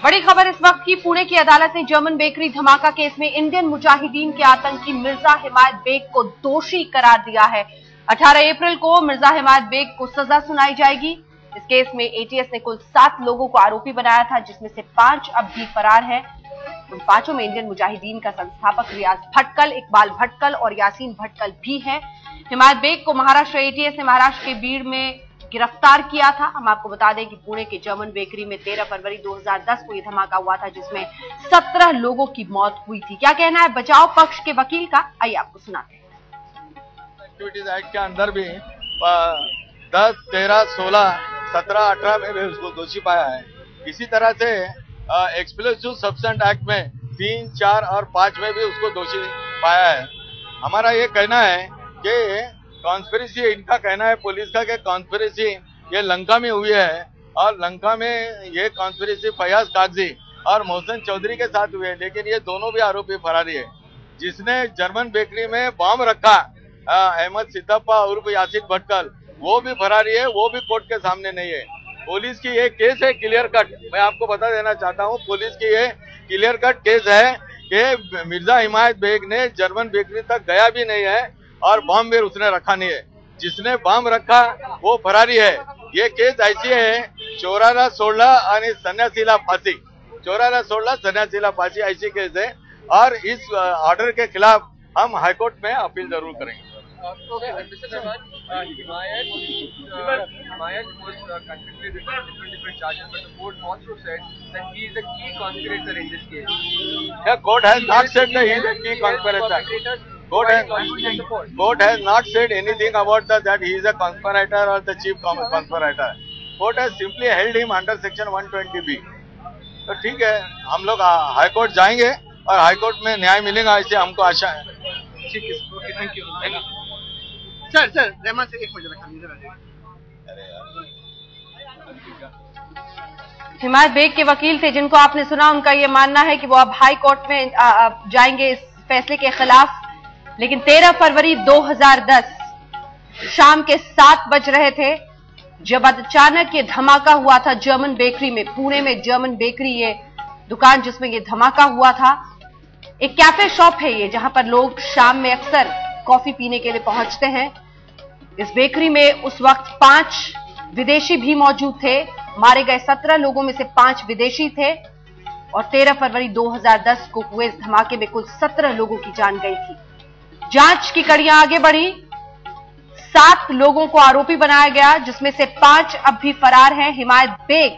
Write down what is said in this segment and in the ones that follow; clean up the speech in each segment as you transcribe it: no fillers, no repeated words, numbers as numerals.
बड़ी खबर इस वक्त की। पुणे की अदालत ने जर्मन बेकरी धमाका केस में इंडियन मुजाहिदीन के आतंकी मिर्जा हिमायत बेग को दोषी करार दिया है। 18 अप्रैल को मिर्जा हिमायत बेग को सजा सुनाई जाएगी। इस केस में एटीएस ने कुल 7 लोगों को आरोपी बनाया था, जिसमें से 5 अब भी फरार हैं। उन 5 में इंडियन मुजाहिदीन का संस्थापक रियाज भटकल, इकबाल भटकल और यासीन भटकल भी हैं। हिमायत बेग को महाराष्ट्र एटीएस ने महाराष्ट्र के बीड़ में गिरफ्तार किया था। हम आपको बता दें कि पुणे के जर्मन बेकरी में 13 फरवरी 2010 को यह धमाका हुआ था, जिसमें 17 लोगों की मौत हुई थी। क्या कहना है बचाव पक्ष के वकील का, आइए आपको सुनाते हैं। एक्टिविटीज एक्ट के अंदर भी 10, 13, 16, 17, 18 में भी उसको दोषी पाया है। इसी तरह से एक्सप्लोसिव सब्सटेंस एक्ट में 3, 4 और 5 में भी उसको दोषी पाया है। हमारा ये कहना है कि कॉन्स्पिरेसी, इनका कहना है पुलिस का कि कॉन्स्पिरेसी ये लंका में हुई है और लंका में ये कॉन्स्पिरेसी फयाज कागजी और मोहसिन चौधरी के साथ हुए है, लेकिन ये दोनों भी आरोपी फरारी है। जिसने जर्मन बेकरी में बॉम्ब रखा अहमद सिद्दप्पा उर्फ यासीन भटकल, वो भी फरारी है, वो भी कोर्ट के सामने नहीं है। पुलिस की ये केस है क्लियर कट। मैं आपको बता देना चाहता हूँ, पुलिस की ये क्लियर कट केस है कि मिर्जा हिमायत बेग ने जर्मन बेकरी तक गया भी नहीं है और बॉम्ब भी उसने रखा नहीं है। जिसने बॉम्ब रखा वो फरारी है। ये केस ऐसी है 14, 16 आणि सन्यासीला फांसी, 14, 16 सन्यासीला फांसी ऐसी केस है और इस ऑर्डर के खिलाफ हम हाईकोर्ट में अपील जरूर करेंगे। Himayat was convicted with different charges, but the court also said that he is a key conspirator in this case. The court has not said that he is a key conspirator. Court has not said anything about that he is a conspirator or the chief conspirator. Court has simply held him under section 120B. तो ठीक है, हम लोग high court जाएंगे और high court में न्याय मिलेगा, ऐसे हमको आशा है। ठीक है, okay, thank you. Sir Rahman से एक मिनट रखा। हिमायत बेग के वकील थे जिनको आपने सुना, उनका यह मानना है कि वो अब हाई कोर्ट में जाएंगे इस फैसले के खिलाफ। लेकिन 13 फरवरी 2010 शाम के 7 बज रहे थे जब अचानक ये धमाका हुआ था जर्मन बेकरी में। पुणे में जर्मन बेकरी, ये दुकान जिसमें ये धमाका हुआ था, एक कैफे शॉप है ये, जहां पर लोग शाम में अक्सर कॉफी पीने के लिए पहुंचते हैं। इस बेकरी में उस वक्त 5 विदेशी भी मौजूद थे। मारे गए 17 लोगों में से 5 विदेशी थे और 13 फरवरी 2010 को हुए इस धमाके में कुल 17 लोगों की जान गई थी। जांच की कड़ियां आगे बढ़ी, 7 लोगों को आरोपी बनाया गया, जिसमें से 5 अब भी फरार हैं। हिमायत बेग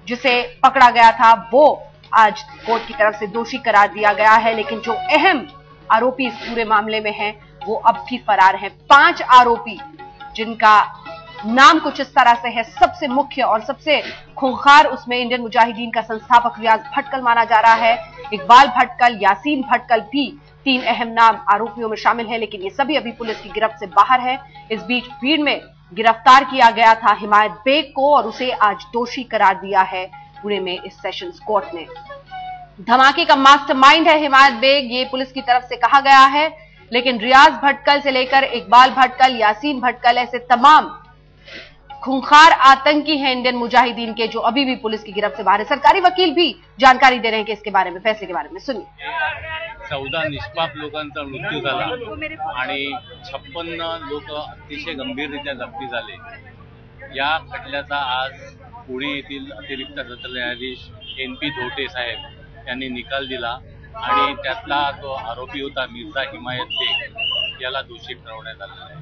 जिसे पकड़ा गया था वो आज कोर्ट की तरफ से दोषी करार दिया गया है, लेकिन जो अहम आरोपी इस पूरे मामले में हैं वो अब भी फरार हैं। 5 आरोपी जिनका नाम कुछ इस तरह से है। सबसे मुख्य और सबसे खूंखार उसमें इंडियन मुजाहिदीन का संस्थापक रियाज भटकल माना जा रहा है। इकबाल भटकल, यासीन भटकल भी 3 अहम नाम आरोपियों में शामिल है, लेकिन ये सभी अभी पुलिस की गिरफ्त से बाहर है। इस बीच भीड़ में गिरफ्तार किया गया था हिमायत बेग को और उसे आज दोषी करार दिया है पुणे में इस सेशंस कोर्ट ने। धमाके का मास्टरमाइंड है हिमायत बेग, ये पुलिस की तरफ से कहा गया है, लेकिन रियाज भटकल से लेकर इकबाल भटकल, यासीन भटकल, ऐसे तमाम खूंखार आतंकी हैं इंडियन मुजाहिदीन के, जो अभी भी पुलिस की गिरफ्त से बाहर है। सरकारी वकील भी जानकारी दे रहे हैं कि इसके बारे में, फैसले के बारे में सुनिए। 14 निष्पाप लोकांचा मृत्यू झाला आणि 56 लोक अतिशय गंभीररित्या जखमी झाले। या खटल्याचा आज पुणे येथील अतिरिक्त सत्र न्यायाधीश NP धोटे साहेब यांनी निकाल दिला आणि त्यातला जो आरोपी होता मिर्जा हिमायत बेग याला दोषी ठरवण्यात आलेला आहे।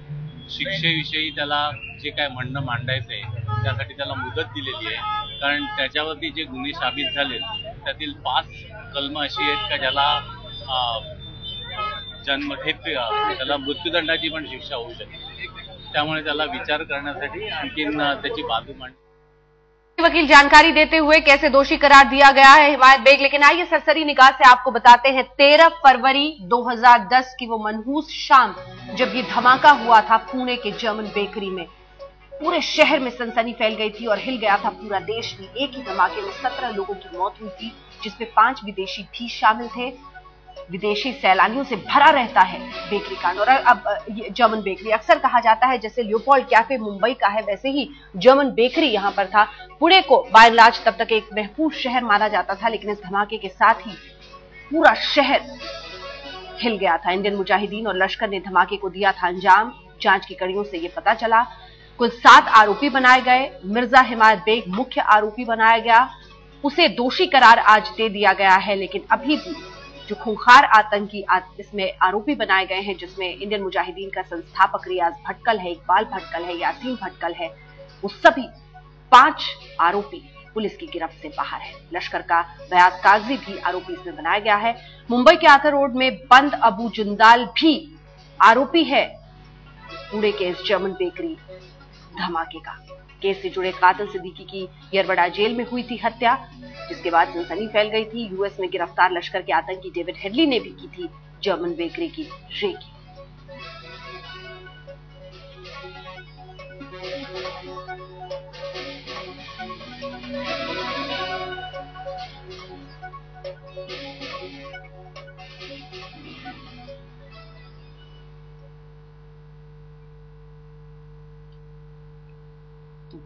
शिक्षेविषयी त्याला जे काय म्हणणं मांडायचं आहे त्यासाठी त्याला मुदत दिलेली आहे, कारण त्याच्यावरती जे गुन्हे साबित झाले त्यातील 5 कलम अशी आहेत का ज्याला जन्मठेप, त्याला मृत्यूदंडाची पण शिक्षा होऊ शकते। त्यामुळे त्याला विचार करण्यासाठी आणखीन त्याची बाजू मांडली। वकील जानकारी देते हुए कैसे दोषी करार दिया गया है हिमायत बेग। लेकिन आइए सरसरी निगाह से आपको बताते हैं 13 फरवरी 2010 की वो मनहूस शाम जब ये धमाका हुआ था पुणे के जर्मन बेकरी में। पूरे शहर में सनसनी फैल गई थी और हिल गया था पूरा देश भी। एक ही धमाके में 17 लोगों की मौत हुई थी, जिसमें 5 विदेशी भी शामिल थे। विदेशी सैलानियों से भरा रहता है बेकरी कांड। और अब जर्मन बेकरी अक्सर कहा जाता है जैसे लियोपोल्ड कैफे मुंबई का है, वैसे ही जर्मन बेकरी यहां पर था। पुणे को बाय एंड लार्ज तब तक एक महफूज शहर माना जाता था, लेकिन इस धमाके के साथ ही पूरा शहर हिल गया था। इंडियन मुजाहिदीन और लश्कर ने धमाके को दिया था अंजाम। जांच की कड़ियों से यह पता चला कुल 7 आरोपी बनाए गए। मिर्जा हिमायत बेग मुख्य आरोपी बनाया गया, उसे दोषी करार आज दे दिया गया है। लेकिन अभी भी जो खूंखार आतंकी इसमें आरोपी बनाए गए हैं, जिसमें इंडियन मुजाहिदीन का संस्थापक रियाज भटकल है, इकबाल भटकल है, यासीन भटकल है, वो सभी 5 आरोपी पुलिस की गिरफ्त से बाहर है। लश्कर का बयास कागजी भी आरोपी इसमें बनाया गया है। मुंबई के आथर रोड में बंद अबू जुंदाल भी आरोपी है पूरे के इस जर्मन बेकरी धमाके का। केस से जुड़े कातिल सिद्दीकी की यरवड़ा जेल में हुई थी हत्या, जिसके बाद सनसनी फैल गई थी। यूएस में गिरफ्तार लश्कर के आतंकी डेविड हेडली ने भी की थी जर्मन बेकरी की रेकी।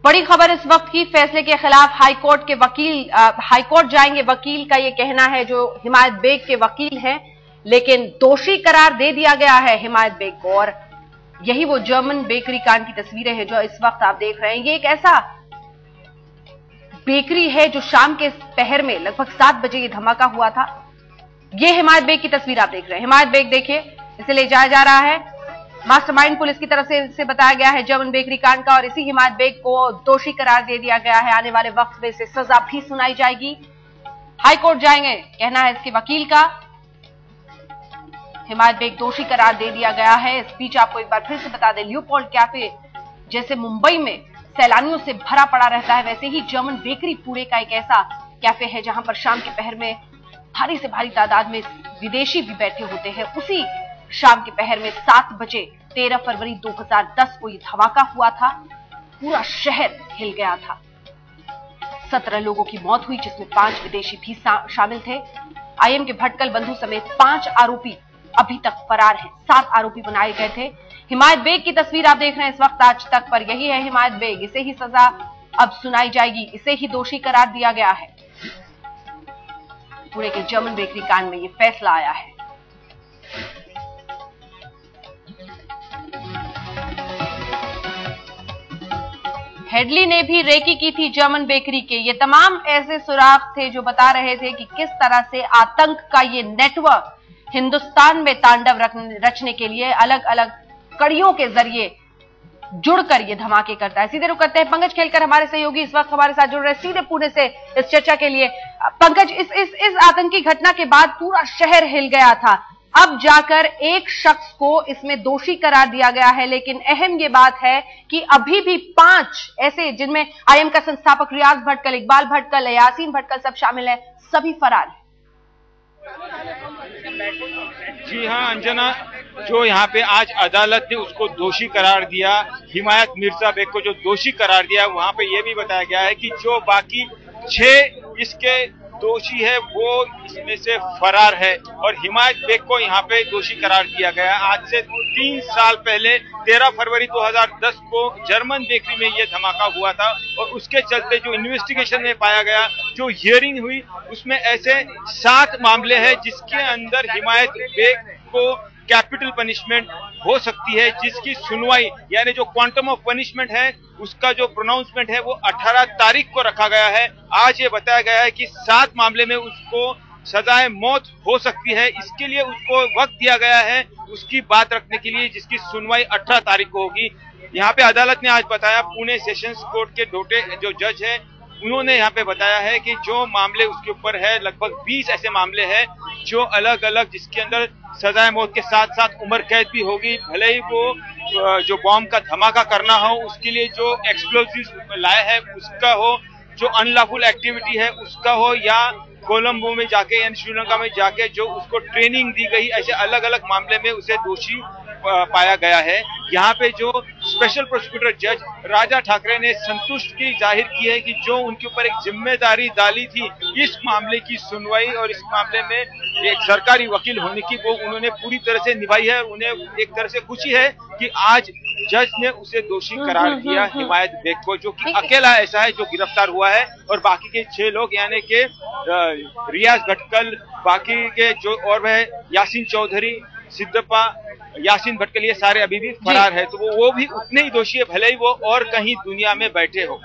बड़ी खबर इस वक्त की, फैसले के खिलाफ हाईकोर्ट के वकील हाईकोर्ट जाएंगे। वकील का यह कहना है, जो हिमायत बेग के वकील हैं, लेकिन दोषी करार दे दिया गया है हिमायत बेग को। और यही वो जर्मन बेकरी कांड की तस्वीरें हैं जो इस वक्त आप देख रहे हैं। ये एक ऐसा बेकरी है जो शाम के पहर में लगभग 7 बजे ये धमाका हुआ था। ये हिमायत बेग की तस्वीर आप देख रहे हैं। हिमायत बेग देखिए, इसे ले जाया जा रहा है। मास्टरमाइंड पुलिस की तरफ से इसे बताया गया है जर्मन बेकरी कांड का, और इसी हिमायत बेग को दोषी करार दे दिया गया है। आने वाले वक्त में इसे सजा भी सुनाई जाएगी। हाईकोर्ट जाएंगे, कहना है इसके वकील का। हिमायत बेग दोषी करार दे दिया गया है। इस बीच आपको एक बार फिर से बता दें, लियोपोल्ड कैफे जैसे मुंबई में सैलानियों से भरा पड़ा रहता है, वैसे ही जर्मन बेकरी पुणे का एक ऐसा कैफे है जहां पर शाम के पहर में भारी से भारी तादाद में विदेशी भी बैठे होते हैं। उसी शाम के पहर में 7 बजे 13 फरवरी 2010 को यह धमाका हुआ था। पूरा शहर हिल गया था। 17 लोगों की मौत हुई, जिसमें 5 विदेशी भी शामिल थे। आईएम के भटकल बंधु समेत 5 आरोपी अभी तक फरार हैं। 7 आरोपी बनाए गए थे। हिमायत बेग की तस्वीर आप देख रहे हैं इस वक्त आज तक पर। यही है हिमायत बेग, इसे ही सजा अब सुनाई जाएगी, इसे ही दोषी करार दिया गया है। पुणे के जर्मन बेकरी कांड में यह फैसला आया है। हेडली ने भी रेकी की थी जर्मन बेकरी के। ये तमाम ऐसे सुराग थे जो बता रहे थे कि किस तरह से आतंक का ये नेटवर्क हिंदुस्तान में तांडव रचने के लिए अलग अलग कड़ियों के जरिए जुड़कर ये धमाके करता है। सीधे रुक करते हैं पंकज खेलकर, हमारे सहयोगी इस वक्त हमारे साथ जुड़ रहे सीधे पुणे से इस चर्चा के लिए। पंकज, इस आतंकी घटना के बाद पूरा शहर हिल गया था। अब जाकर एक शख्स को इसमें दोषी करार दिया गया है, लेकिन अहम ये बात है कि अभी भी 5 ऐसे, जिनमें आईएम का संस्थापक रियाज भटकल, इकबाल भटकल, यासीन भटकल सब शामिल है, सभी फरार हैं। जी हां अंजना, जो यहाँ पे आज अदालत ने उसको दोषी करार दिया, हिमायत मिर्जा बेग को जो दोषी करार दिया, वहां पे ये भी बताया गया है कि जो बाकी 6 इसके दोषी है वो इसमें से फरार है, और हिमायत बेग को यहाँ पे दोषी करार दिया गया। आज से 3 साल पहले 13 फरवरी 2010 को जर्मन बेकरी में ये धमाका हुआ था, और उसके चलते जो इन्वेस्टिगेशन में पाया गया, जो हियरिंग हुई, उसमें ऐसे 7 मामले हैं जिसके अंदर हिमायत बेग को कैपिटल पनिशमेंट हो सकती है, जिसकी सुनवाई यानी जो क्वांटम ऑफ पनिशमेंट है उसका जो प्रोनाउंसमेंट है वो 18 तारीख को रखा गया है। आज ये बताया गया है कि 7 मामले में उसको सजाए मौत हो सकती है। इसके लिए उसको वक्त दिया गया है उसकी बात रखने के लिए, जिसकी सुनवाई 18 तारीख को होगी। यहाँ पे अदालत ने आज बताया, पुणे सेशंस कोर्ट के डोटे जो जज है उन्होंने यहाँ पे बताया है कि जो मामले उसके ऊपर है, लगभग 20 ऐसे मामले हैं जो अलग अलग, जिसके अंदर सजाए मौत के साथ साथ उम्र कैद भी होगी। भले ही वो जो बॉम्ब का धमाका करना हो उसके लिए जो एक्सप्लोजिव लाए है उसका हो, जो अनलॉफुल एक्टिविटी है उसका हो, या कोलंबो में जाके या श्रीलंका में जाके जो उसको ट्रेनिंग दी गई, ऐसे अलग अलग मामले में उसे दोषी पाया गया है। यहाँ पे जो स्पेशल प्रोसिक्यूटर जज राजा ठाकरे ने संतुष्टि जाहिर की है कि जो उनके ऊपर एक जिम्मेदारी डाली थी इस मामले की सुनवाई और इस मामले में एक सरकारी वकील होने की, वो उन्होंने पूरी तरह से निभाई है। उन्हें एक तरह से खुशी है कि आज जज ने उसे दोषी करार दिया, हिमायत बेग को, जो कि अकेला ऐसा है जो गिरफ्तार हुआ है, और बाकी के 6 लोग यानी कि रियाज भटकल, बाकी के जो और है यासीन चौधरी, सिद्धप्पा, यासीन भटकल, ये सारे अभी भी फरार है। तो वो भी उतने ही दोषी है, भले ही वो और कहीं दुनिया में बैठे हो।